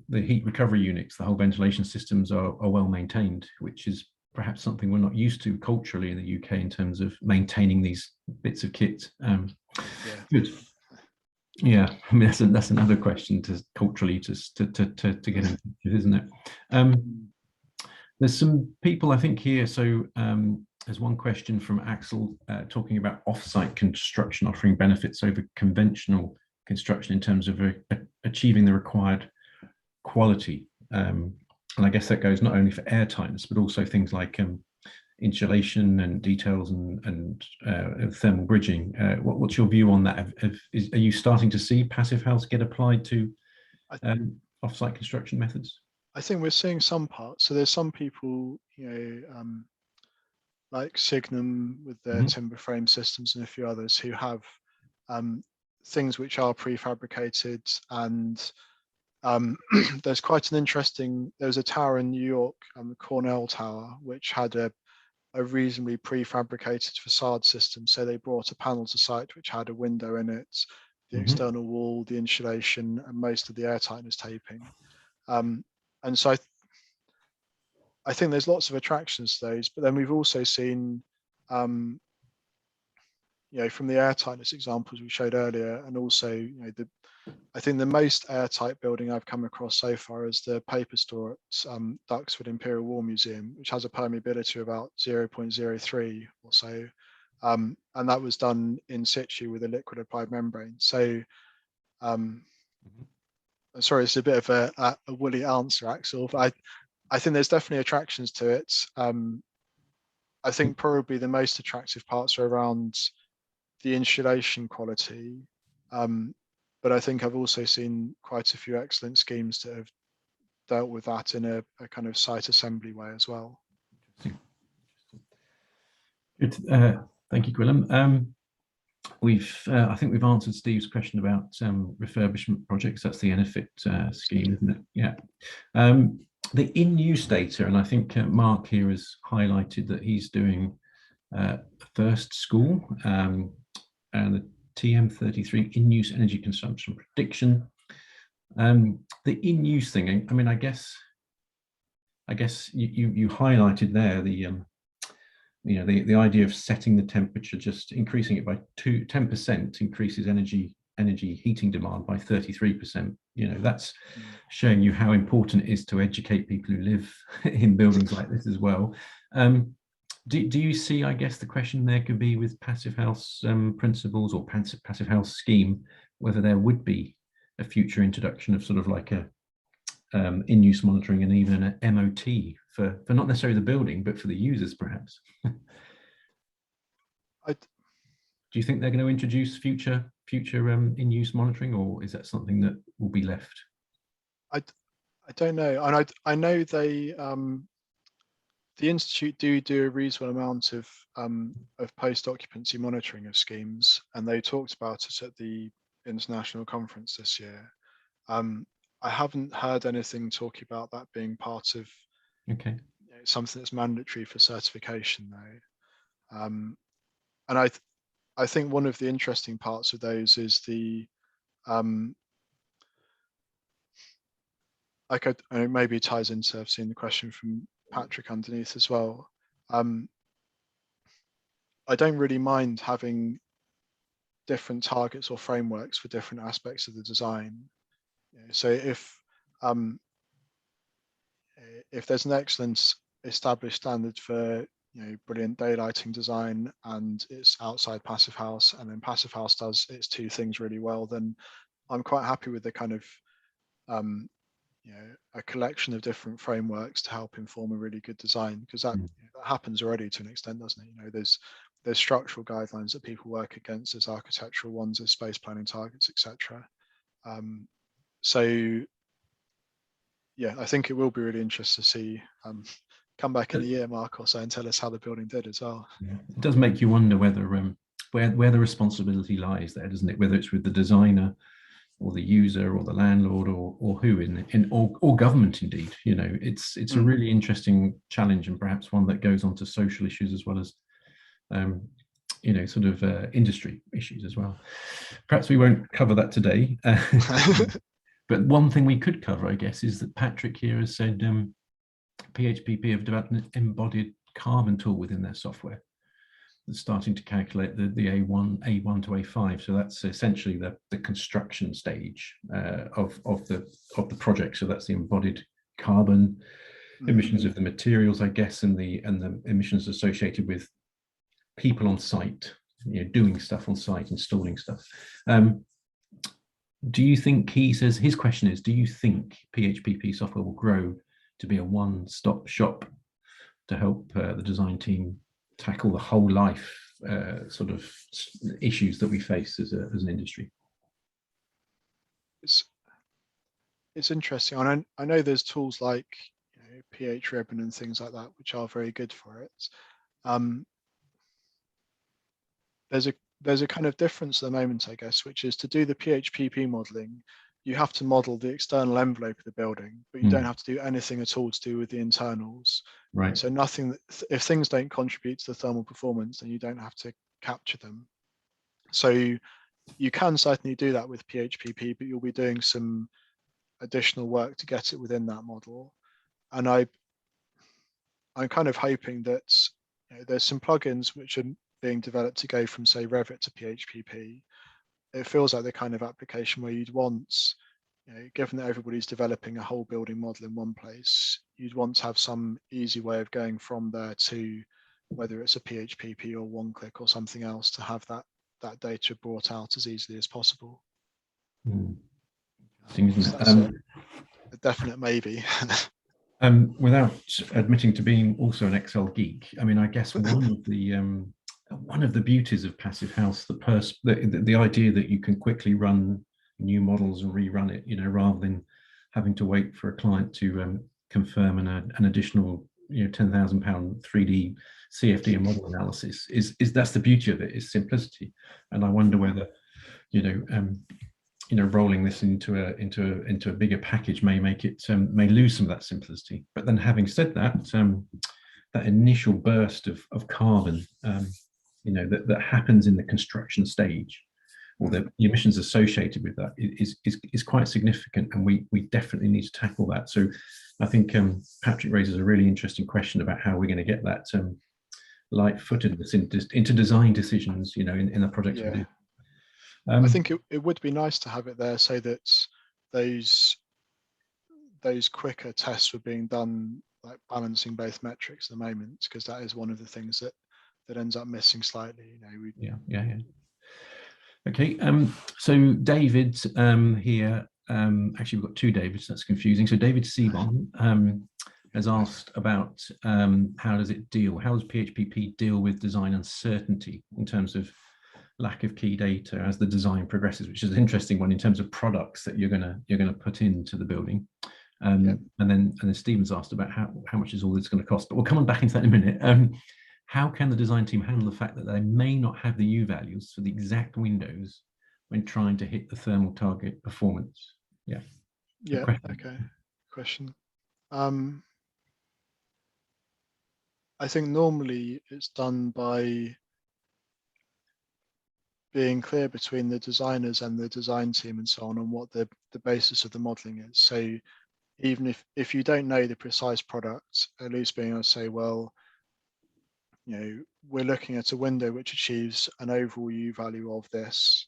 [SPEAKER 1] the heat recovery units, the whole ventilation systems are well maintained, which is perhaps something we're not used to culturally in the UK in terms of maintaining these bits of kit. Good. Yeah, I mean that's another question to culturally to get into, isn't it? There's some people I think here. So there's one question from Axel talking about off-site construction offering benefits over conventional construction in terms of achieving the required quality. And I guess that goes not only for air tightness, but also things like insulation and details and thermal bridging. What's your view on that? Are you starting to see Passivhaus get applied to off-site construction methods?
[SPEAKER 2] I think we're seeing some parts. So there's some people, you know, like Signum with their timber frame systems and a few others who have things which are prefabricated, and there's quite an interesting, there was a tower in New York, the Cornell Tower, which had a reasonably prefabricated facade system. So they brought a panel to site which had a window in it, the external wall, the insulation, and most of the air tightness taping. And so I think there's lots of attractions to those, but then we've also seen, from the air tightness examples we showed earlier, and also, I think the most airtight building I've come across so far is the paper store at Duxford Imperial War Museum, which has a permeability of about 0.03 or so. And that was done in situ with a liquid applied membrane. So, sorry, it's a bit of a woolly answer, Axel, but I think there's definitely attractions to it. I think probably the most attractive parts are around the insulation quality. But I think I've also seen quite a few excellent schemes that have dealt with that in a kind of site assembly way as well.
[SPEAKER 1] Good. Thank you, Gwilym. I think we've answered Steve's question about refurbishment projects. That's the NFIT scheme, isn't it? Yeah. The in-use data, and I think Mark here has highlighted that he's doing first school and the TM33 in-use energy consumption prediction. The in-use thing, I mean, I guess you highlighted there the idea of setting the temperature, just increasing it by 10% increases energy heating demand by 33%. That's showing you how important it is to educate people who live in buildings like this as well. Do you see, I guess the question there could be with Passivhaus principles or Passivhaus scheme, whether there would be a future introduction of sort of like a in-use monitoring and even an MOT for not necessarily the building, but for the users, perhaps. Do you think they're going to introduce future in-use monitoring, or is that something that will be left?
[SPEAKER 2] I don't know, and I know they the institute do a reasonable amount of post-occupancy monitoring of schemes, and they talked about it at the international conference this year. I haven't heard anything talking about that being part of something that's mandatory for certification, though. And I think one of the interesting parts of those is the maybe it ties into, I've seen the question from Patrick underneath as well. I don't really mind having different targets or frameworks for different aspects of the design. So if there's an excellent established standard for brilliant daylighting design, and it's outside Passivhaus, and then Passivhaus does its two things really well, then I'm quite happy with the kind of a collection of different frameworks to help inform a really good design, because that happens already to an extent, doesn't it? There's structural guidelines that people work against, there's architectural ones, there's space planning targets, etc. So yeah, I think it will be really interesting to see come back in a year, Mark, or so, and tell us how the building did as well.
[SPEAKER 1] It does make you wonder whether where the responsibility lies there, doesn't it? Whether it's with the designer or the user or the landlord or who or government indeed. It's a really interesting challenge, and perhaps one that goes on to social issues as well as sort of industry issues as well. Perhaps we won't cover that today. But one thing we could cover, I guess, is that Patrick here has said PHPP have developed an embodied carbon tool within their software that's starting to calculate the A1 to A5. So that's essentially the construction stage of the project. So that's the embodied carbon emissions of the materials, I guess, and the emissions associated with people on site, doing stuff on site, installing stuff. Do you think, he says, his question is, do you think PHPP software will grow to be a one-stop shop to help the design team tackle the whole life sort of issues that we face as an industry?
[SPEAKER 2] It's interesting. I know there's tools like pH ribbon and things like that, which are very good for it. there's a kind of difference at the moment, I guess, which is to do the PHPP modeling, you have to model the external envelope of the building, but you don't have to do anything at all to do with the internals.
[SPEAKER 1] Right.
[SPEAKER 2] So nothing, if things don't contribute to the thermal performance, then you don't have to capture them. So you can certainly do that with PHPP, but you'll be doing some additional work to get it within that model. And I'm kind of hoping that there's some plugins which are being developed to go from, say, Revit to PHPP. It feels like the kind of application where you'd want, given that everybody's developing a whole building model in one place, you'd want to have some easy way of going from there to whether it's a PHPP or one-click or something else to have that data brought out as easily as possible.
[SPEAKER 1] So
[SPEAKER 2] that's a definite maybe.
[SPEAKER 1] Without admitting to being also an Excel geek, I mean, I guess one of the beauties of Passivhaus, the idea that you can quickly run new models and rerun it, rather than having to wait for a client to confirm an additional, £10,000 3D CFD and model analysis, is that's the beauty of it, is simplicity. And I wonder whether, rolling this into a bigger package may make it may lose some of that simplicity. But then, having said that, that initial burst of carbon, that happens in the construction stage, or the emissions associated with that, is quite significant, and we definitely need to tackle that. So, I think Patrick raises a really interesting question about how we're going to get that light-footedness into design decisions, in the projects we do.
[SPEAKER 2] I think it would be nice to have it there so that those quicker tests were being done, like balancing both metrics at the moment, because that is one of the things that ends up missing slightly.
[SPEAKER 1] Yeah. Okay. So David here. Actually, we've got two Davids. That's confusing. So David Sebon has asked about how does PHPP deal with design uncertainty in terms of lack of key data as the design progresses, which is an interesting one in terms of products that you're gonna put into the building. And then Stephen's asked about how much is all this going to cost, but we'll come on back into that in a minute. How can the design team handle the fact that they may not have the U values for the exact windows when trying to hit the thermal target performance?
[SPEAKER 2] Okay, question. I think normally it's done by being clear between the designers and the design team and so on what the basis of the modeling is. So even if you don't know the precise product, at least being able to say, well, we're looking at a window which achieves an overall U value of this.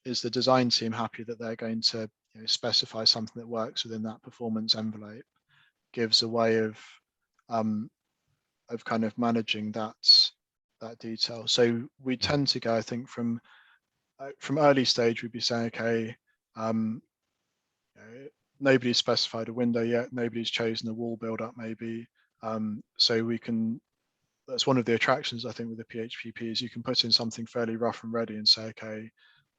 [SPEAKER 2] Is the design team happy that they're going to specify something that works within that performance envelope? Gives a way of kind of managing that detail. So we tend to go, I think, from early stage, we'd be saying, okay, nobody's specified a window yet, nobody's chosen a wall build-up maybe. So we can, that's one of the attractions, I think, with the PHPP, is you can put in something fairly rough and ready and say, okay,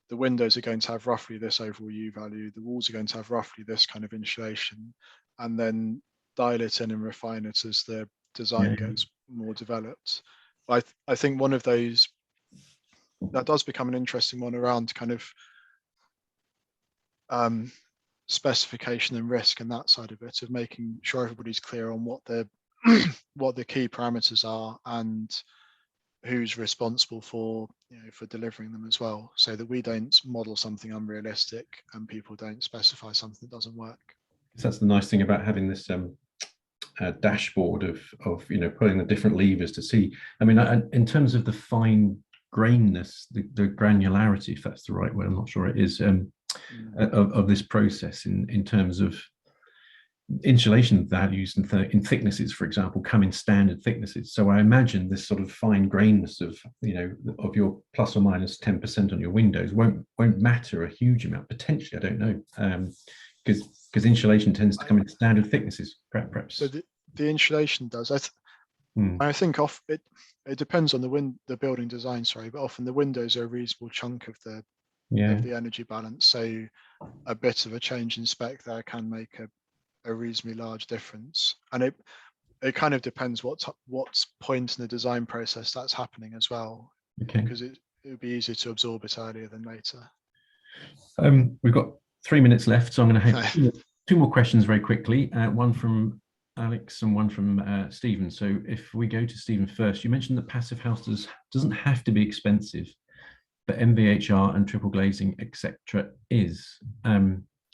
[SPEAKER 2] the windows are going to have roughly this overall U value, the walls are going to have roughly this kind of insulation, and then dial it in and refine it as the design gets more developed. I think one of those, that does become an interesting one around kind of specification and risk and that side of it, of making sure everybody's clear on what the what the key parameters are and who's responsible for for delivering them as well, so that we don't model something unrealistic and people don't specify something that doesn't work.
[SPEAKER 1] That's the nice thing about having this dashboard of putting the different levers to see. I mean, in terms of the fine grainness, the granularity, if that's the right word, I'm not sure it is, of this process in terms of insulation values and in thicknesses, for example, come in standard thicknesses. So I imagine this sort of fine grainness of of your plus or minus 10% on your windows won't matter a huge amount. Potentially, I don't know, because insulation tends to come in standard thicknesses, perhaps.
[SPEAKER 2] So the insulation does. I think it depends on the building design, sorry, but often the windows are a reasonable chunk of the energy balance. So a bit of a change in spec there can make a reasonably large difference. And it kind of depends what point in the design process that's happening as well,
[SPEAKER 1] Okay.
[SPEAKER 2] because it would be easier to absorb it earlier than later.
[SPEAKER 1] We've got 3 minutes left, so I'm going to have two more questions very quickly. One from Alex and one from Stephen. So if we go to Stephen first, you mentioned that passive house doesn't have to be expensive, but MVHR and triple glazing, etc. is.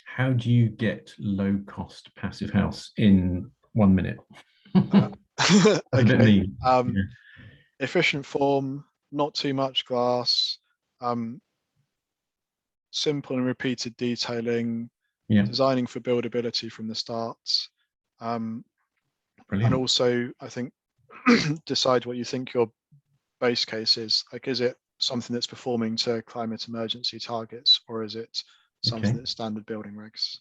[SPEAKER 1] How do you get low cost passive house in 1 minute?
[SPEAKER 2] Okay. Efficient form, not too much glass, simple and repeated detailing, designing for buildability from the start, and also I think decide what you think your base case is. Like, is it something that's performing to climate emergency targets, or is it something that's standard building regs?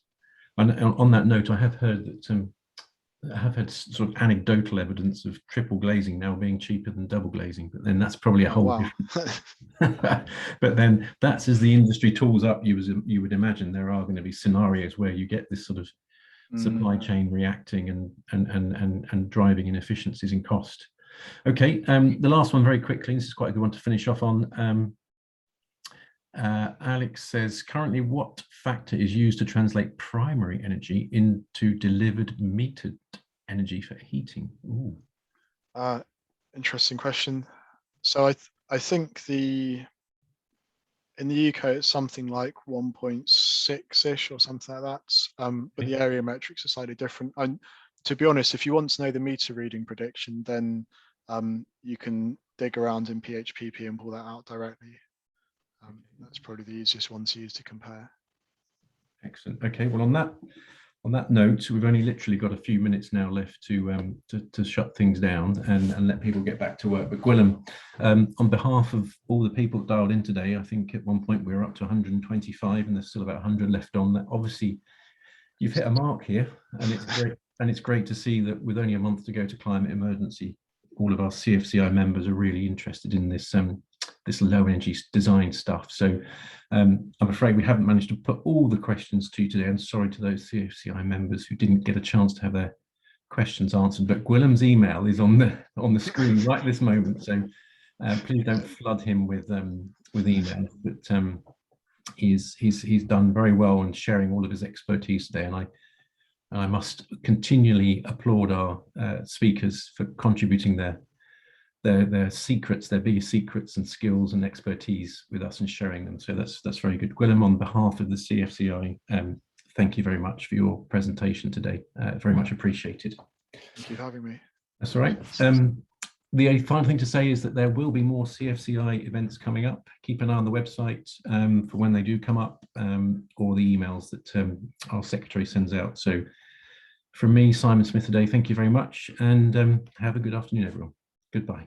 [SPEAKER 1] And on that note, I have heard that I have had sort of anecdotal evidence of triple glazing now being cheaper than double glazing, but then that's probably a whole different. But then that's as the industry tools up, you would imagine there are going to be scenarios where you get this sort of supply chain reacting and driving inefficiencies in cost. Okay, the last one very quickly. This is quite a good one to finish off on. Alex says, currently what factor is used to translate primary energy into delivered metered energy for heating? Ooh.
[SPEAKER 2] Interesting question. So I think in the UK it's something like 1.6-ish or something like that, but the area metrics are slightly different. And to be honest, if you want to know the meter reading prediction, then you can dig around in PHPP and pull that out directly. That's probably the easiest one to use to compare.
[SPEAKER 1] Excellent. Okay, well on that note, we've only literally got a few minutes now left to shut things down and let people get back to work. But Gwilym, on behalf of all the people dialed in today, I think at one point we were up to 125 and there's still about 100 left on. That obviously you've hit a mark here, and it's great. And it's great to see that with only a month to go to climate emergency, all of our CFCI members are really interested in this this low energy design stuff. So I'm afraid we haven't managed to put all the questions to you today. I'm sorry to those CFCI members who didn't get a chance to have their questions answered, but Gwilym's email is on the screen right this moment. So please don't flood him with emails, but he's done very well in sharing all of his expertise today, and I must continually applaud our speakers for contributing their secrets, their biggest secrets and skills and expertise with us and sharing them. So that's very good. Gwilym, on behalf of the CFCI, thank you very much for your presentation today. Very much appreciated.
[SPEAKER 2] Thank you for having me.
[SPEAKER 1] That's all right. The final thing to say is that there will be more CFCI events coming up. Keep an eye on the website for when they do come up, or the emails that our secretary sends out. So from me, Simon Smith today, thank you very much, and have a good afternoon, everyone. Goodbye.